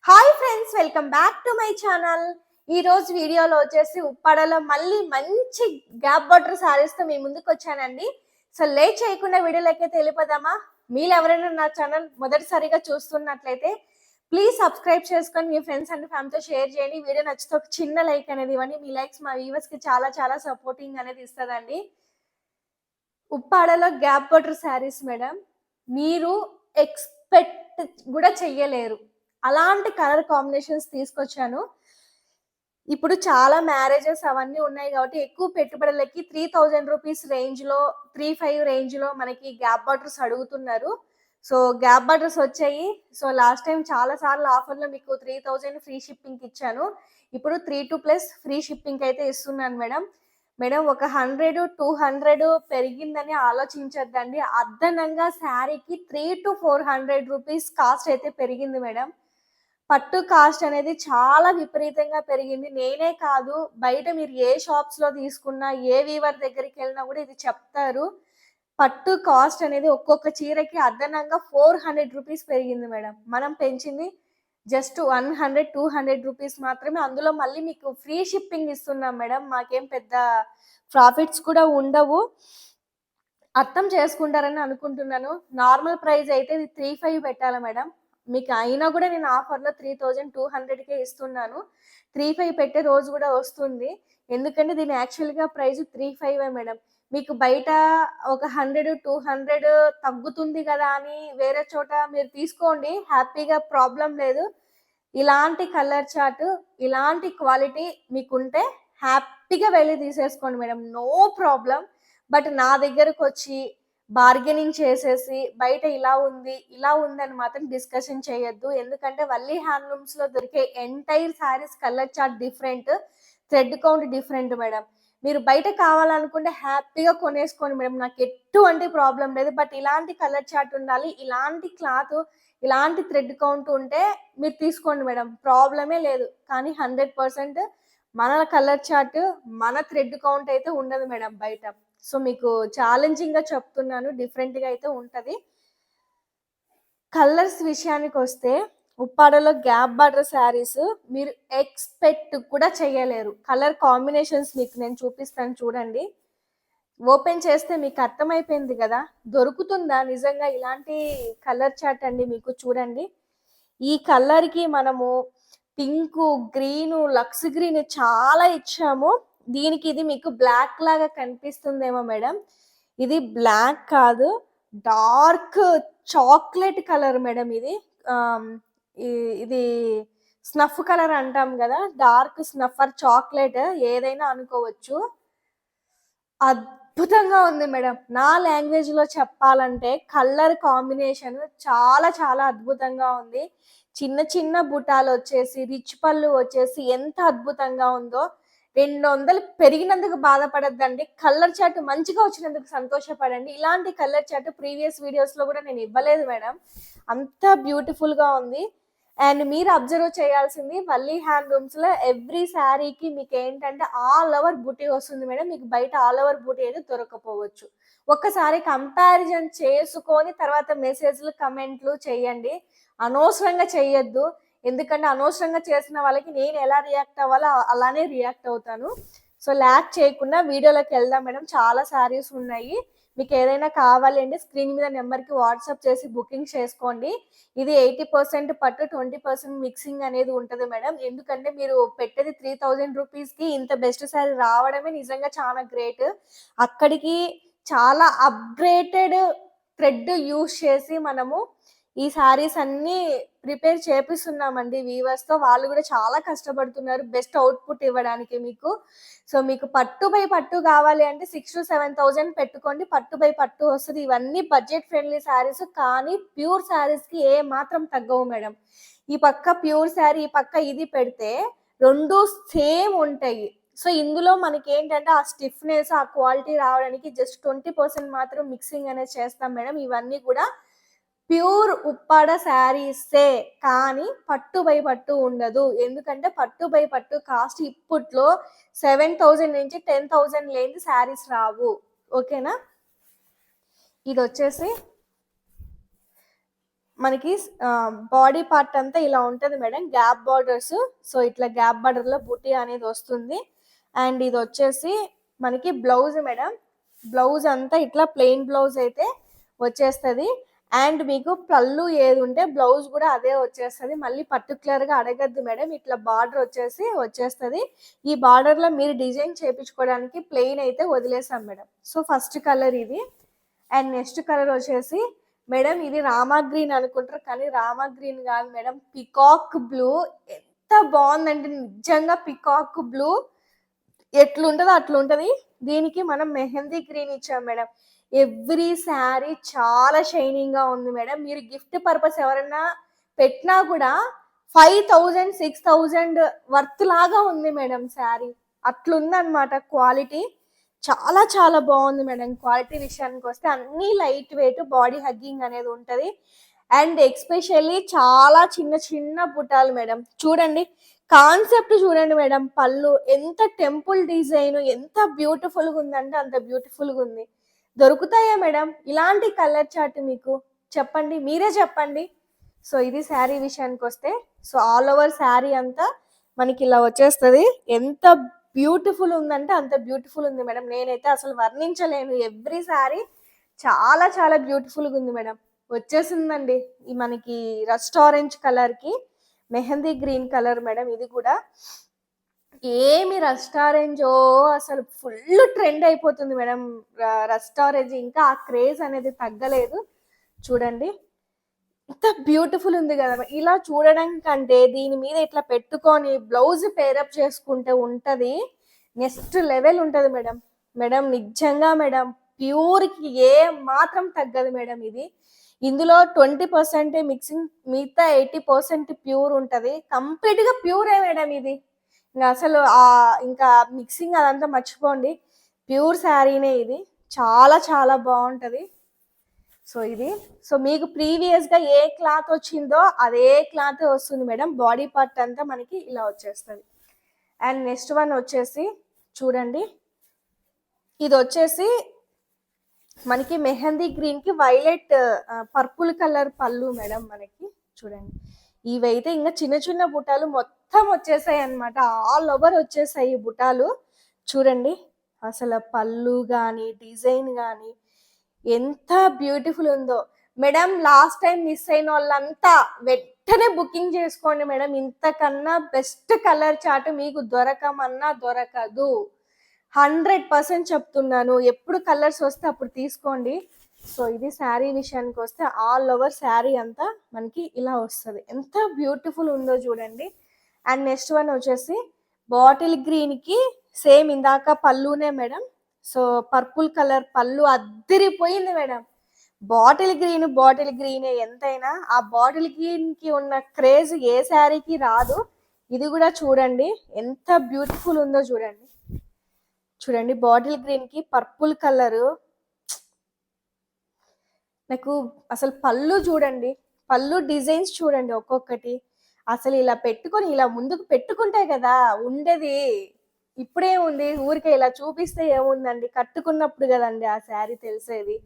Hi friends, welcome back to my channel. ఈ రోజు వీడియోలో వచ్చేసి ఉప్పాడలో మళ్ళీ మంచి గ్యాప్ బార్డర్ సారీస్ తో మీ ముందుకు వచ్చానండి. సో లేట్ చేయకుండా వీడియోలోకి అయితే వెళ్ళిపోదామా. మీరు ఎవరైనా నా ఛానల్ మొదటిసారిగా చూస్తున్నట్లయితే ప్లీజ్ సబ్స్క్రైబ్ చేసుకొని మీ ఫ్రెండ్స్ అండ్ ఫ్యామిలీతో షేర్ చేయండి. వీడియో నచ్చితే ఒక చిన్న లైక్ అనేది ఇవ్వండి. మీ లైక్స్ మా వ్యూవర్స్ కి చాలా చాలా సపోర్టింగ్ అనేది ఇస్తుందండి. ఉప్పాడలో గ్యాప్ బార్డర్ సారీస్ మేడం, మీరు ఎక్స్పెక్ట్ కూడా చెయ్యలేరు. అలాంటి కలర్ కాంబినేషన్స్ తీసుకొచ్చాను. ఇప్పుడు చాలా మ్యారేజెస్ అవన్నీ ఉన్నాయి కాబట్టి ఎక్కువ పెట్టుబడులకి 3000 రూపీస్ రేంజ్ లో 35 రేంజ్ లో మనకి గ్యాప్ బార్డర్స్ అడుగుతున్నారు. సో గ్యాప్ బార్డర్స్ వచ్చాయి. సో లాస్ట్ టైం చాలా సార్లు ఆఫర్లో మీకు 3000 ఫ్రీ షిప్పింగ్ ఇచ్చాను. ఇప్పుడు 3 ప్లస్ ఫ్రీ షిప్పింగ్ అయితే ఇస్తున్నాను మేడం. మేడం ఒక 100-200 పెరిగిందని ఆలోచించద్దండి. అదనంగా శారీకి 300-400 రూపీస్ కాస్ట్ అయితే పెరిగింది మేడం. పట్టు కాస్ట్ అనేది చాలా విపరీతంగా పెరిగింది. నేనే కాదు, బయట మీరు ఏ షాప్స్ లో తీసుకున్నా, ఏ వీవర్ దగ్గరికి వెళ్ళినా కూడా ఇది చెప్తారు. పట్టు కాస్ట్ అనేది ఒక్కొక్క చీరకి అదనంగా 400 రూపీస్ పెరిగింది మేడం. మనం పెంచింది జస్ట్ 100-200 రూపీస్ మాత్రమే. అందులో మళ్ళీ మీకు ఫ్రీ షిప్పింగ్ ఇస్తున్నాం మేడం. మాకేం పెద్ద ప్రాఫిట్స్ కూడా ఉండవు. అర్థం చేసుకుంటారని అనుకుంటున్నాను. నార్మల్ ప్రైస్ అయితే ఇది 35 పెట్టాలి మేడం. మీకు అయినా కూడా నేను ఆఫర్లో 3200కే ఇస్తున్నాను. 35 పెట్టే రోజు కూడా వస్తుంది. ఎందుకంటే దీని యాక్చువల్గా ప్రైస్ 35 మేడం. మీకు బయట ఒక 100-200 తగ్గుతుంది కదా అని వేరే చోట మీరు తీసుకోండి, హ్యాపీగా, ప్రాబ్లం లేదు. ఇలాంటి కలర్ చార్ట్, ఇలాంటి క్వాలిటీ మీకుంటే హ్యాపీగా వెళ్ళి తీసేసుకోండి మేడం, నో ప్రాబ్లం. బట్ నా దగ్గరకు వచ్చి బార్గెనింగ్ చేసేసి బయట ఇలా ఉంది ఇలా ఉందని మాత్రం డిస్కషన్ చేయొద్దు. ఎందుకంటే వల్లీ హ్యాండ్లూమ్స్ లో దొరికే entire saris colour chart different, thread count different madam. మీరు బయట కావాలనుకుంటే హ్యాపీగా కొనేసుకోండి మేడం, నాకు ఎటువంటి ప్రాబ్లం లేదు. బట్ ఇలాంటి కలర్ చార్ట్ ఉండాలి, ఇలాంటి క్లాత్, ఇలాంటి థ్రెడ్ కౌంట్ ఉంటే మీరు తీసుకోండి మేడం, ప్రాబ్లమే లేదు. కానీ 100% మన కలర్ చార్ట్, మన థ్రెడ్ కౌంట్ అయితే ఉండదు మేడం బయట. సో మీకు ఛాలెంజింగ్ గా చెప్తున్నాను, డిఫరెంట్ గా అయితే ఉంటది. కలర్స్ విషయానికి వస్తే ఉప్పాడలో గ్యాప్ బార్డర్ శారీస్ మీరు ఎక్స్పెక్ట్ కూడా చేయలేరు. కలర్ కాంబినేషన్స్ మీకు నేను చూపిస్తాను చూడండి. ఓపెన్ చేస్తే మీకు అర్థమైపోయింది కదా, దొరుకుతుందా నిజంగా ఇలాంటి కలర్ చార్ట్ అండి. మీకు చూడండి, ఈ కలర్కి మనము పింక్, గ్రీను, లక్స్ గ్రీన్ చాలా ఇచ్చాము. దీనికి ఇది మీకు బ్లాక్ లాగా కనిపిస్తుందేమో మేడం, ఇది బ్లాక్ కాదు, డార్క్ చాక్లెట్ కలర్ మేడం. ఇది ఇది స్నఫ్ కలర్ అంటాం కదా, డార్క్ స్నఫర్ చాక్లెట్ ఏదైనా అనుకోవచ్చు. అద్భుతంగా ఉంది మేడం. నా లాంగ్వేజ్ లో చెప్పాలంటే కలర్ కాంబినేషన్ చాలా చాలా అద్భుతంగా ఉంది. చిన్న చిన్న బుటాలు వచ్చేసి, రిచ్ పళ్ళు వచ్చేసి ఎంత అద్భుతంగా ఉందో. 200 పెరిగినందుకు బాధపడద్దండి, కలర్ చార్ట్ మంచిగా వచ్చినందుకు సంతోషపడండి. ఇలాంటి కలర్ చార్ట్ ప్రీవియస్ వీడియోస్ లో కూడా నేను ఇవ్వలేదు మేడం, అంత బ్యూటిఫుల్ గా ఉంది. అండ్ మీరు అబ్జర్వ్ చేయాల్సింది, వల్లీ హ్యాండ్లూమ్స్ లో ఎవ్రీ శారీకి మీకు ఏంటంటే ఆల్ ఓవర్ బూటీ వస్తుంది మేడం. మీకు బయట ఆల్ ఓవర్ బూటీ అయితే దొరకపోవచ్చు. ఒక్కసారి కంపారిజన్ చేసుకొని తర్వాత మెసేజ్లు, కమెంట్లు చేయండి. అనవసరంగా చెయ్యొద్దు. ఎందుకంటే అనవసరంగా చేసిన వాళ్ళకి నేను ఎలా రియాక్ట్ అవ్వాలో అలానే రియాక్ట్ అవుతాను. సో ల్యాక్ చేయకుండా వీడియోలోకి వెళ్దాం మేడం. చాలా శారీస్ ఉన్నాయి. మీకు ఏదైనా కావాలి అంటే స్క్రీన్ మీద నెంబర్కి వాట్సాప్ చేసి బుకింగ్ చేసుకోండి. ఇది 80% పట్టు, 20% మిక్సింగ్ అనేది ఉంటుంది మేడం. ఎందుకంటే మీరు పెట్టేది 3000 రూపీస్కి ఇంత బెస్ట్ శారీ రావడమే నిజంగా చాలా గ్రేట్. అక్కడికి చాలా అప్గ్రేడెడ్ థ్రెడ్ యూస్ చేసి మనము ఈ శారీస్ అన్ని ప్రిపేర్ చేపిస్తున్నామండి వీవర్స్ తో. వాళ్ళు కూడా చాలా కష్టపడుతున్నారు బెస్ట్ అవుట్పుట్ ఇవ్వడానికి మీకు. సో మీకు పట్టు బై పట్టు కావాలి అంటే 6,000-7,000 పెట్టుకోండి, పట్టు బై పట్టు వస్తుంది. ఇవన్నీ బడ్జెట్ ఫ్రెండ్లీ శారీస్, కానీ ప్యూర్ శారీస్ కి ఏ మాత్రం తగ్గవు మేడం. ఈ పక్క ప్యూర్ శారీ, ఈ పక్క ఇది పెడితే రెండు సేమ్ ఉంటాయి. సో ఇందులో మనకి ఏంటంటే ఆ స్టిఫ్నెస్, ఆ క్వాలిటీ రావడానికి జస్ట్ 20% మాత్రం మిక్సింగ్ అనేది చేస్తాం మేడం. ఇవన్నీ కూడా ప్యూర్ ఉప్పాడ శారీసే, కానీ పట్టు బై పట్టు ఉండదు. ఎందుకంటే పట్టు బై పట్టు కాస్ట్ ఇప్పట్లో 7,000 నుంచి 10,000 లేని శారీస్ రావు. ఓకేనా. ఇది వచ్చేసి మనకి బాడీ పార్ట్ అంతా ఇలా ఉంటుంది మేడం, గ్యాప్ బార్డర్స్. సో ఇట్లా గ్యాప్ బార్డర్లో బుటీ అనేది వస్తుంది. అండ్ ఇది వచ్చేసి మనకి బ్లౌజ్ మేడం. బ్లౌజ్ అంతా ఇట్లా ప్లెయిన్ బ్లౌజ్ అయితే వచ్చేస్తుంది. అండ్ మీకు పళ్ళు ఏది ఉంటే బ్లౌజ్ కూడా అదే వచ్చేస్తుంది. మళ్ళీ పర్టికులర్గా అడగద్దు మేడం, ఇట్లా బార్డర్ వచ్చేస్తుంది. ఈ బార్డర్లో మీరు డిజైన్ చేయించుకోవడానికి ప్లెయిన్ అయితే వదిలేసాం మేడం. సో ఫస్ట్ కలర్ ఇది. అండ్ నెక్స్ట్ కలర్ వచ్చేసి మేడం ఇది రామా గ్రీన్ అనుకుంటారు, కానీ రామా గ్రీన్ కాదు మేడం, పికాక్ బ్లూ. ఎంత బాగుందంటే నిజంగా పికాక్ బ్లూ ఎట్లుంటుందో అట్లుంటుంది. దీనికి మనం మెహందీ గ్రీన్ ఇచ్చాం మేడం. ఎవ్రీ శారీ చాలా షైనింగ్గా ఉంది మేడం. మీరు గిఫ్ట్ పర్పస్ ఎవరైనా పెట్టినా కూడా 5000 6000 వర్త్ లాగా ఉంది మేడం శారీ. అట్లుందనమాట క్వాలిటీ. చాలా చాలా బాగుంది మేడం. క్వాలిటీ విషయానికి వస్తే అన్నీ లైట్ వెయిట్, బాడీ హగ్గింగ్ అనేది ఉంటుంది. అండ్ ఎక్స్పెషల్లీ చాలా చిన్న చిన్న బుటాలు మేడం. చూడండి కాన్సెప్ట్ చూడండి మేడం. పళ్ళు ఎంత టెంపుల్ డిజైన్, ఎంత బ్యూటిఫుల్గా ఉందంటే అంత బ్యూటిఫుల్గా ఉంది. దొరుకుతాయా మేడం ఇలాంటి కలర్ చార్ట్ మీకు? చెప్పండి, మీరే చెప్పండి. సో ఇది శారీ విషయానికి వస్తే, సో ఆల్ ఓవర్ శారీ అంతా మనకి ఇలా వచ్చేస్తుంది. ఎంత బ్యూటిఫుల్ ఉందంటే అంత బ్యూటిఫుల్ ఉంది మేడం. నేనైతే అసలు వర్ణించలేను. ఎవ్రీ శారీ చాలా చాలా బ్యూటిఫుల్గా ఉంది మేడం. వచ్చేసిందండి ఈ మనకి రస్ట్ ఆరెంజ్ కలర్కి మెహందీ గ్రీన్ కలర్ మేడం. ఇది కూడా ఏమి రస్ట్ ఆరెంజ్ అసలు ఫుల్ ట్రెండ్ అయిపోతుంది మేడం. రస్ట్ ఆరెంజ్ ఇంకా ఆ క్రేజ్ అనేది తగ్గలేదు. చూడండి ఎంత బ్యూటిఫుల్ ఉంది కదా. ఇలా చూడడం కంటే దీని మీద ఇట్లా పెట్టుకొని బ్లౌజ్ పేరప్ చేసుకుంటే ఉంటుంది నెక్స్ట్ లెవెల్ ఉంటుంది మేడం. మేడం నిజంగా మేడం ప్యూర్కి ఏ మాత్రం తగ్గదు మేడం. ఇది ఇందులో 20% మిక్సింగ్, మిగతా 80% ప్యూర్ ఉంటుంది. కంప్లీట్గా ప్యూరే మేడం ఇది. ఇంకా అసలు ఇంకా మిక్సింగ్ అదంతా మర్చిపోండి, ప్యూర్ శారీనే ఇది. చాలా చాలా బాగుంటుంది. సో ఇది, సో మీకు ప్రీవియస్గా ఏ క్లాత్ వచ్చిందో అదే క్లాత్ వస్తుంది మేడం. బాడీ పార్ట్ అంతా మనకి ఇలా వచ్చేస్తుంది. అండ్ నెక్స్ట్ వన్ వచ్చేసి చూడండి, ఇది వచ్చేసి మనకి మెహందీ గ్రీన్కి వైలెట్ పర్పుల్ కలర్ పళ్ళు మేడం. మనకి చూడండి ఇవైతే ఇంకా చిన్న చిన్న బుటాలు మొత్తం వచ్చేసాయి అనమాట. ఆల్ ఓవర్ వచ్చేసాయి బుటాలు. చూడండి అసలు పళ్ళు కానీ డిజైన్ కానీ ఎంత బ్యూటిఫుల్ ఉందో మేడం. లాస్ట్ టైం మిస్ అయిన వాళ్ళంతా వెంటనే బుకింగ్ చేసుకోండి మేడం. ఇంతకన్నా బెస్ట్ కలర్ చార్ట్ మీకు దొరకమన్నా దొరకదు. 100% చెప్తున్నాను. ఎప్పుడు కలర్స్ వస్తే అప్పుడు తీసుకోండి. సో ఇది శారీ విషయానికి వస్తే ఆల్ ఓవర్ శారీ అంతా మనకి ఇలా వస్తుంది. ఎంత బ్యూటిఫుల్ ఉందో చూడండి. అండ్ నెక్స్ట్ వన్ వచ్చేసి బాటిల్ గ్రీన్కి సేమ్ ఇందాక పళ్ళునే మేడం. సో పర్పుల్ కలర్ పళ్ళు అద్దరిపోయింది మేడం. బాటిల్ గ్రీనే ఎంతైనా ఆ బాటిల్ గ్రీన్కి ఉన్న క్రేజ్ ఏ శారీకి రాదు. ఇది కూడా చూడండి ఎంత బ్యూటిఫుల్ ఉందో చూడండి. చూడండి బాటిల్ గ్రీన్కి పర్పుల్ కలరు. నాకు అసలు పళ్ళు చూడండి, పళ్ళు డిజైన్స్ చూడండి ఒక్కొక్కటి. అసలు ఇలా పెట్టుకొని ఇలా ముందుకు పెట్టుకుంటే కదా ఉండేది. ఇప్పుడే ఉంది ఊరికే ఇలా చూపిస్తే ఏముందండి, కట్టుకున్నప్పుడు కదండి ఆ శారీ తెలిసేది.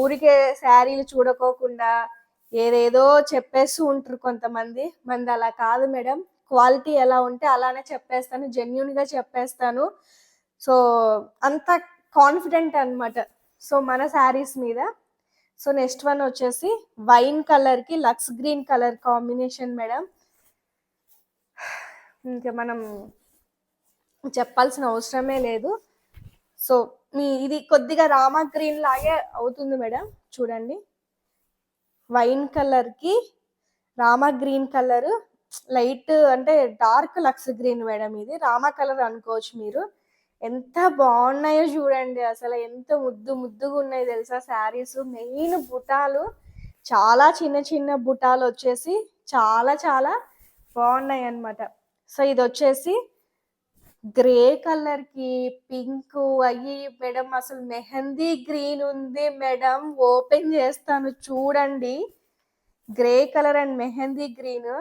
ఊరికే శారీలు చూడకోకుండా ఏదేదో చెప్పేస్తూ ఉంటారు కొంతమంది. మంది అలా కాదు మేడం. క్వాలిటీ ఎలా ఉంటే అలానే చెప్పేస్తాను, జెన్యున్గా చెప్పేస్తాను. సో అంత కాన్ఫిడెంట్ అనమాట సో మన శారీస్ మీద. సో నెక్స్ట్ వన్ వచ్చేసి వైన్ కలర్కి లక్స్ గ్రీన్ కలర్ కాంబినేషన్ మేడం. ఇంకా మనం చెప్పాల్సిన అవసరమే లేదు. సో ఇది కొద్దిగా రామా గ్రీన్ లాగే అవుతుంది మేడం. చూడండి వైన్ కలర్కి రామా గ్రీన్ కలర్, లైట్ అంటే డార్క్ లక్స్ గ్రీన్ మేడం. ఇది రామా కలర్ అనుకోవచ్చు మీరు. ఎంత బాగున్నాయో చూడండి. అసలు ఎంత ముద్దుగా ఉన్నాయి తెలుసా శారీస్. మెయిన్ బుటాలు చాలా చిన్న చిన్న బుటాలు వచ్చేసి చాలా చాలా బాగున్నాయి అన్నమాట. సో ఇది వచ్చేసి గ్రే కలర్కి పింక్ అయ్యి మేడం. అసలు మెహందీ గ్రీన్ ఉంది మేడం. ఓపెన్ చేస్తాను చూడండి. Grey colour and mehndi green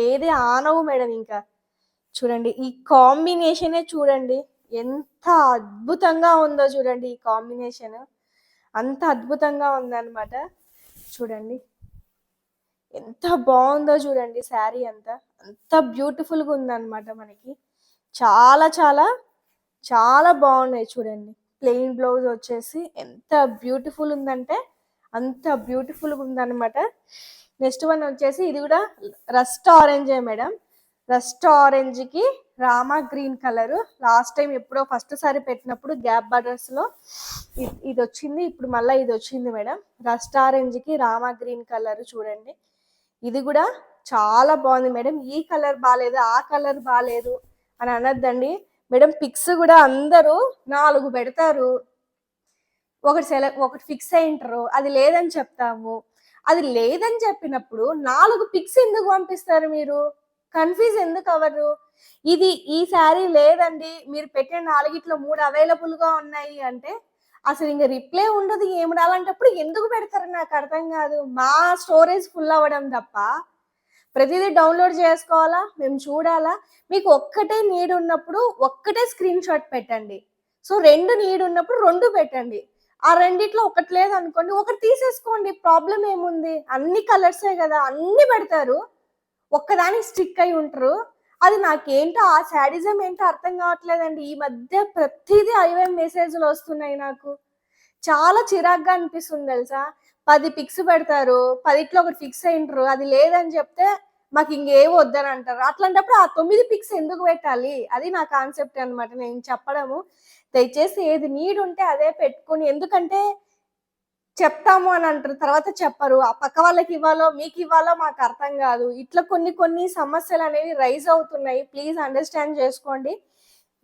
ఏది ఆనవు మేడం. ఇంకా చూడండి ఈ కాంబినేషనే చూడండి ఎంత అద్భుతంగా ఉందో చూడండి ఈ కాంబినేషన్. అంత అద్భుతంగా ఉందన్నమాట. చూడండి ఎంత బాగుందో చూడండి శారీ అంతా, అంత బ్యూటిఫుల్గా ఉందన్నమాట మనకి. చాలా చాలా చాలా బాగున్నాయి చూడండి. ప్లెయిన్ బ్లౌజ్ వచ్చేసి ఎంత బ్యూటిఫుల్ ఉందంటే అంత బ్యూటిఫుల్గా ఉందన్నమాట. నెక్స్ట్ వన్ వచ్చేసి ఇది కూడా రస్ట్ ఆరెంజే మేడం. రస్ట్ ఆరెంజ్కి Rama green colour. Last time ఎప్పుడో ఫస్ట్ సారి పెట్టినప్పుడు గ్యాప్ బార్డర్స్లో ఇది వచ్చింది, ఇప్పుడు మళ్ళీ ఇది వచ్చింది మేడం. రస్ట్ ఆరెంజ్కి రామా గ్రీన్ కలర్ చూడండి. ఇది కూడా చాలా బాగుంది మేడం. ఈ కలర్ బాగాలేదు, ఆ కలర్ బాగాలేదు అని అనొద్దండి మేడం. పిక్స్ కూడా అందరూ 4 పెడతారు, ఒకటి ఫిక్స్ అయింటారు, అది లేదని చెప్తాము. అది లేదని చెప్పినప్పుడు 4 పిక్స్ ఎందుకు పంపిస్తారు మీరు? కన్ఫ్యూజ్ ఎందుకు అవ్వరు? ఈ శారీ లేదండి, మీరు పెట్టిన 4 3 అవైలబుల్గా ఉన్నాయి అంటే అసలు ఇంకా రిప్లై ఉండదు, ఏమి అలాంటప్పుడు ఎందుకు పెడతారు నాకు అర్థం కాదు. మా స్టోరేజ్ ఫుల్ అవ్వడం తప్ప ప్రతిదీ డౌన్లోడ్ చేసుకోవాలా, మేము చూడాలా. మీకు ఒక్కటే నీడ్ ఉన్నప్పుడు ఒక్కటే స్క్రీన్ షాట్ పెట్టండి. సో 2 నీడ్ ఉన్నప్పుడు 2 పెట్టండి. ఆ రెండిట్లో ఒకటి లేదు అనుకోండి, ఒకటి తీసేసుకోండి, ప్రాబ్లం ఏముంది? అన్ని కలర్సే కదా, అన్ని పెడతారు, ఒక్కదానికి స్టిక్ అయి ఉంటారు. అది నాకేంటో ఆ శాడిజం ఏంటో అర్థం కావట్లేదండి. ఈ మధ్య ప్రతిదీ అవే మెసేజ్లు వస్తున్నాయి నాకు. చాలా చిరాగ్గా అనిపిస్తుంది తెలుసా. 10 పిక్స్ పెడతారు, 10లో ఒకటి ఫిక్స్ అయింటారు, అది లేదని చెప్తే మాకు ఇంకేం వద్దని అంటారు. అట్లాంటప్పుడు ఆ 9 పిక్స్ ఎందుకు పెట్టాలి? అది నా కాన్సెప్ట్ అనమాట నేను చెప్పడము. దయచేసి ఏది నీడ్ ఉంటే అదే పెట్టుకుని, ఎందుకంటే చెప్తాము అని అంటారు, తర్వాత చెప్పరు. ఆ పక్క వాళ్ళకి ఇవ్వాలో మీకు ఇవ్వాలో మాకు అర్థం కాదు. ఇట్లా కొన్ని సమస్యలు అనేవి రైజ్ అవుతున్నాయి. ప్లీజ్ అండర్స్టాండ్ చేసుకోండి.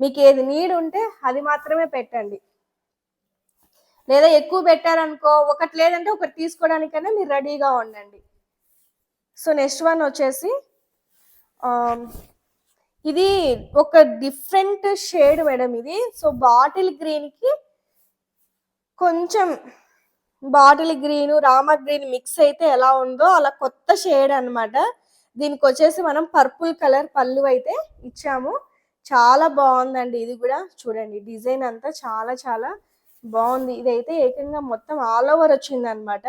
మీకు ఏది నీడ్ ఉంటే అది మాత్రమే పెట్టండి. లేదా ఎక్కువ పెట్టారనుకో, ఒకటి లేదంటే ఒకటి తీసుకోవడానికైనా మీరు రెడీగా ఉండండి. సో నెక్స్ట్ వన్ వచ్చేసి ఇది ఒక డిఫరెంట్ షేడ్ మేడం ఇది. సో బాటిల్ గ్రీన్కి కొంచెం bottle green Rama green mix అయితే ఎలా ఉందో అలా కొత్త షేడ్ అనమాట. దీనికి వచ్చేసి మనం పర్పుల్ కలర్ పళ్ళు అయితే ఇచ్చాము. చాలా బాగుందండి. ఇది కూడా చూడండి, డిజైన్ అంతా చాలా చాలా బాగుంది. ఇదైతే ఏకంగా మొత్తం ఆల్ ఓవర్ వచ్చింది అనమాట.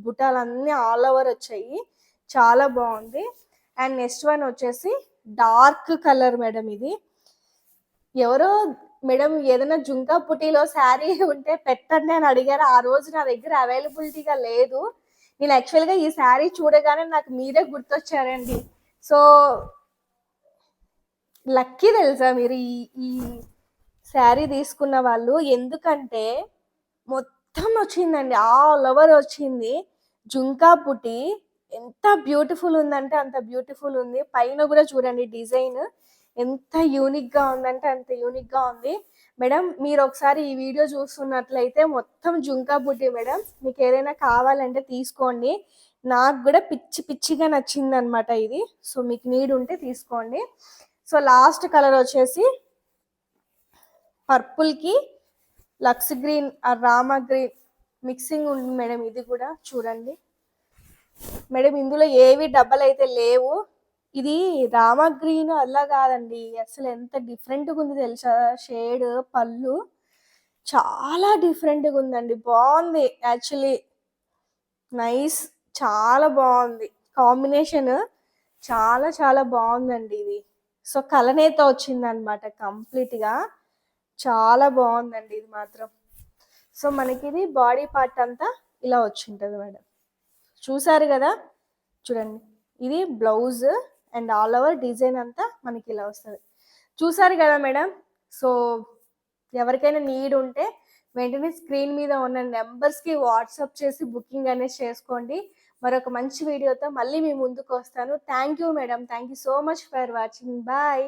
బుటాలన్నీ ఆల్ ఓవర్ వచ్చాయి, చాలా బాగుంది. అండ్ నెక్స్ట్ వన్ వచ్చేసి డార్క్ కలర్ మేడం. ఇది ఎవరో మేడం ఏదైనా జుంకా పుటీలో శారీ ఉంటే పెట్టండి అని అడిగారు. ఆ రోజు నా దగ్గర అవైలబిలిటీగా లేదు. నేను యాక్చువల్గా ఈ శారీ చూడగానే నాకు మీరే గుర్తొచ్చారండి. సో లక్కీ తెలుసా మీరు ఈ శారీ తీసుకున్న వాళ్ళు. ఎందుకంటే మొత్తం వచ్చిందండి, ఆల్ ఓవర్ వచ్చింది. జుంకా పుటి ఎంత బ్యూటిఫుల్ ఉందంటే అంత బ్యూటిఫుల్ ఉంది. పైన కూడా చూడండి డిజైన్ ఎంత యూనిక్గా ఉందంటే అంత యూనిక్గా ఉంది మేడం. మీరు ఒకసారి ఈ వీడియో చూస్తున్నట్లయితే మొత్తం జుంకా బుట్టి మేడం. మీకు ఏదైనా కావాలంటే తీసుకోండి. నాకు కూడా పిచ్చిగా నచ్చింది అనమాట ఇది. సో మీకు నీడ్ ఉంటే తీసుకోండి. సో లాస్ట్ కలర్ వచ్చేసి పర్పుల్కి lux green Rama green mixing ఉంది మేడం. ఇది కూడా చూడండి మేడం, ఇందులో ఏవి డబ్బలు అయితే లేవు. ఇది రామా గ్రీన్ అలా కాదండి, అసలు ఎంత డిఫరెంట్గా ఉంది తెలుసా. షేడ్ పళ్ళు చాలా డిఫరెంట్గా ఉందండి, బాగుంది యాక్చువల్లీ, నైస్, చాలా బాగుంది కాంబినేషన్, చాలా చాలా బాగుందండి ఇది. సో కలనేత వచ్చింది అనమాట కంప్లీట్గా, చాలా బాగుందండి ఇది మాత్రం. సో మనకి ఇది బాడీ పార్ట్ అంతా ఇలా వచ్చింటుంది మేడం. చూసారు కదా, చూడండి ఇది blouse and all over design అంతా మనకి ఇలా వస్తుంది. చూసారు కదా మేడం. సో ఎవరికైనా నీడ్ ఉంటే వెంటనే స్క్రీన్ మీద ఉన్న నెంబర్స్కి వాట్సాప్ చేసి బుకింగ్ అనేది చేసుకోండి. మరొక మంచి వీడియోతో మళ్ళీ మీ ముందుకు వస్తాను. Thank you madam, thank you so much for watching. Bye.